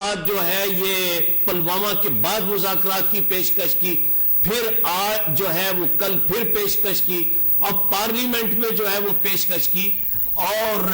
آج جو ہے یہ پلوامہ کے بعد مذاکرات کی پیشکش کی، پھر آج جو ہے وہ کل پھر پیشکش کی، اور پارلیمنٹ میں جو ہے وہ پیشکش کی، اور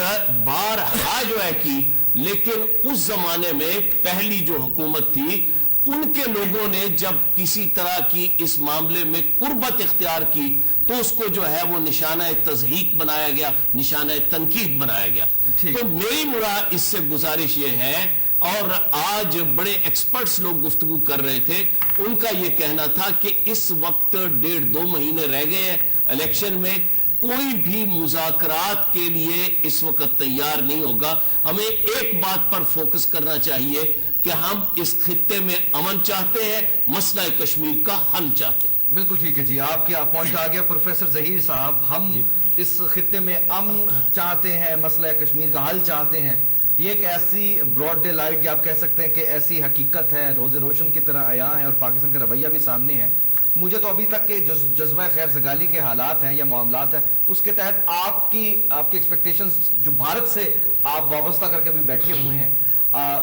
بارہا جو ہے کی، لیکن اس زمانے میں پہلی جو حکومت تھی ان کے لوگوں نے جب کسی طرح کی اس معاملے میں قربت اختیار کی تو اس کو جو ہے وہ نشانہ تضحیک بنایا گیا، نشانہ تنقید بنایا گیا۔ تو میری مراد اس سے گزارش یہ ہے، اور آج بڑے ایکسپرٹس لوگ گفتگو کر رہے تھے، ان کا یہ کہنا تھا کہ اس وقت 1.5-2 مہینے رہ گئے ہیں الیکشن میں، کوئی بھی مذاکرات کے لیے اس وقت تیار نہیں ہوگا۔ ہمیں ایک بات پر فوکس کرنا چاہیے کہ ہم اس خطے میں امن چاہتے ہیں، مسئلہ کشمیر کا حل چاہتے ہیں۔ بالکل ٹھیک ہے جی، آپ کیا پوائنٹ آ گیا پروفیسر ظہیر صاحب، ہم اس خطے میں امن چاہتے ہیں، مسئلہ کشمیر کا حل چاہتے ہیں۔ یہ ایک ایسی براڈ ڈے لائٹ یا آپ کہہ سکتے ہیں کہ ایسی حقیقت ہے، روز روشن کی طرح عیاں ہے، اور پاکستان کا رویہ بھی سامنے ہے۔ مجھے تو ابھی تک کے جذبہ خیر سگالی کے حالات ہیں یا معاملات ہیں، اس کے تحت آپ کی ایکسپیکٹیشنز جو بھارت سے آپ وابستہ کر کے بھی بیٹھے ہوئے ہیں،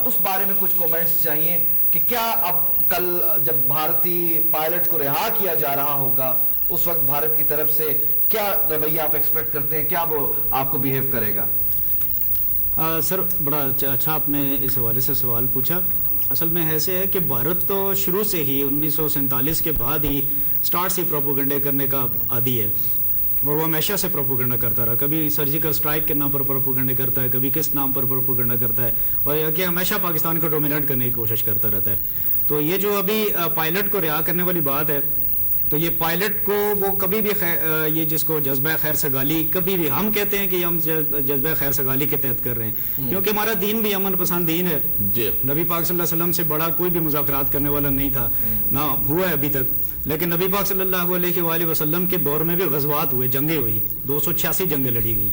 اس بارے میں کچھ کومنٹس چاہیے کہ کیا اب کل جب بھارتی پائلٹ کو رہا کیا جا رہا ہوگا اس وقت بھارت کی طرف سے کیا رویہ آپ ایکسپیکٹ کرتے ہیں، کیا وہ آپ کو بیہیو کرے گا؟ سر بڑا اچھا آپ نے اس حوالے سے سوال پوچھا۔ اصل میں ایسے ہے کہ بھارت تو شروع سے ہی 1947 کے بعد ہی سٹارٹ سے پروپیگنڈے کرنے کا عادی ہے، اور وہ ہمیشہ سے پروپیگنڈا کرتا رہا، کبھی سرجیکل سٹرائک کے نام پر پروپیگنڈا کرتا ہے، کبھی کس نام پر پروپیگنڈا کرتا ہے، اور یہ ہمیشہ پاکستان کو ڈومینیٹ کرنے کی کوشش کرتا رہتا ہے۔ تو یہ جو ابھی پائلٹ کو رہا کرنے والی بات ہے، تو یہ پائلٹ کو وہ کبھی بھی یہ جس کو جذبہ خیر سگالی، کبھی بھی ہم کہتے ہیں کہ ہم جذبہ خیر سگالی کے تحت کر رہے ہیں، کیونکہ ہمارا دین بھی امن پسند دین ہے۔ نبی پاک صلی اللہ علیہ وسلم سے بڑا کوئی بھی مذاکرات کرنے والا نہیں تھا، نہ ہوا ہے ابھی تک، لیکن نبی پاک صلی اللہ علیہ وآلہ وسلم کے دور میں بھی غزوات ہوئے، جنگیں ہوئی، 286 جنگیں لڑی گئی،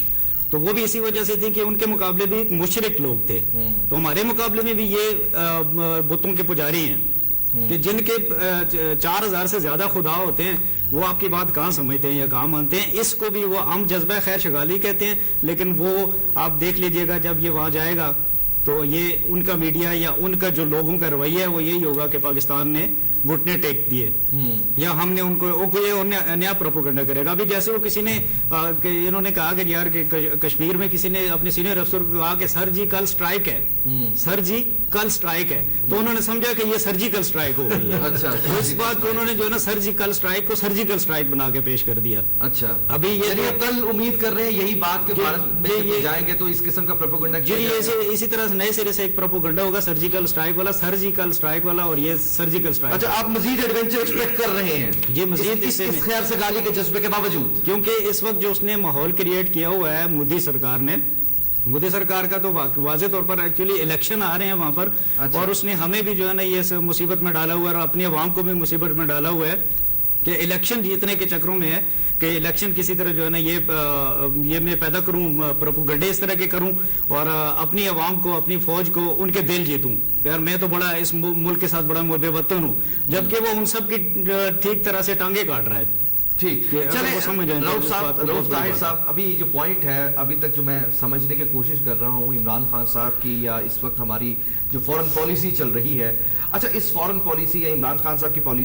تو وہ بھی اسی وجہ سے تھی کہ ان کے مقابلے بھی مشرک لوگ تھے، تو ہمارے مقابلے میں بھی یہ بتوں کے پجاری ہیں کہ جن کے 4000 سے زیادہ خدا ہوتے ہیں، وہ آپ کی بات کہاں سمجھتے ہیں یا کہاں مانتے ہیں؟ اس کو بھی وہ ہم جذبہ خیر شگالی کہتے ہیں، لیکن وہ آپ دیکھ لیجئے گا جب یہ وہاں جائے گا تو یہ ان کا میڈیا یا ان کا جو لوگوں کا رویہ ہے وہ یہی ہوگا کہ پاکستان نے گھٹنے ٹیک دیے، یا ہم نے ان کو نیا پروپیگنڈا کرے گا۔ ابھی جیسے وہ کسی نے انہوں نے کہا کہ یار کہ کشمیر میں کسی نے اپنے سینئر افسر کو کہا کہ سر جی کل سٹرائک ہے، سر جی کل سٹرائک ہے، تو انہوں نے سمجھا کہ یہ سرجیکل سٹرائک ہو گئی ہے۔ اس بات کو انہوں نے جو ہے نا سرجیکل سٹرائک کو سرجیکل سٹرائک بنا کے پیش کر دیا۔ اچھا، ابھی یہ کل امید کر رہے ہیں یہی بات کہ بھارت میں جائیں گے تو اس قسم کا پروپیگنڈا کیا جائے گا۔ اسی طرح نئے سرے سے ایک پروپیگنڈا ہوگا، سرجیکل سٹرائک والا، سرجیکل سٹرائک والا، اور یہ سرجیکل سٹرائک۔ اچھا، آپ مزید ایڈونچر ایکسپیکٹ کر رہے ہیں جی، مزید اس خیر سگالی کے جذبے کے باوجود؟ کیونکہ اس وقت جو اس نے ماحول کریٹ کیا ہوا ہے مودی سرکار نے، مودی سرکار کا تو واضح طور پر ایکچولی الیکشن آ رہے ہیں وہاں پر، اور اس نے ہمیں بھی جو ہے نا یہ مصیبت میں ڈالا ہوا ہے، اور اپنی عوام کو بھی مصیبت میں ڈالا ہوا ہے کہ الیکشن جیتنے کے چکروں میں ہے کہ الیکشن کسی طرح جو ہے نا یہ میں پیدا کروں، پروپیگنڈے اس طرح کے کروں، اور اپنی عوام کو، اپنی فوج کو ان کے دل جیتوں کہ یار میں تو بڑا اس ملک کے ساتھ بڑا بے وطن ہوں، جبکہ وہ ان سب کی ٹھیک طرح سے ٹانگیں کاٹ رہا ہے۔ ٹھیک، چلیں رؤف طاہر صاحب، ابھی جو پوائنٹ ہے ابھی تک جو میں سمجھنے کی کوشش کر رہا ہوں عمران خان صاحب کی، یا اس وقت ہماری جو فورن پالیسی چل رہی ہے، اچھا اس فورن پالیسی یا عمران خان صاحب کی پالیسی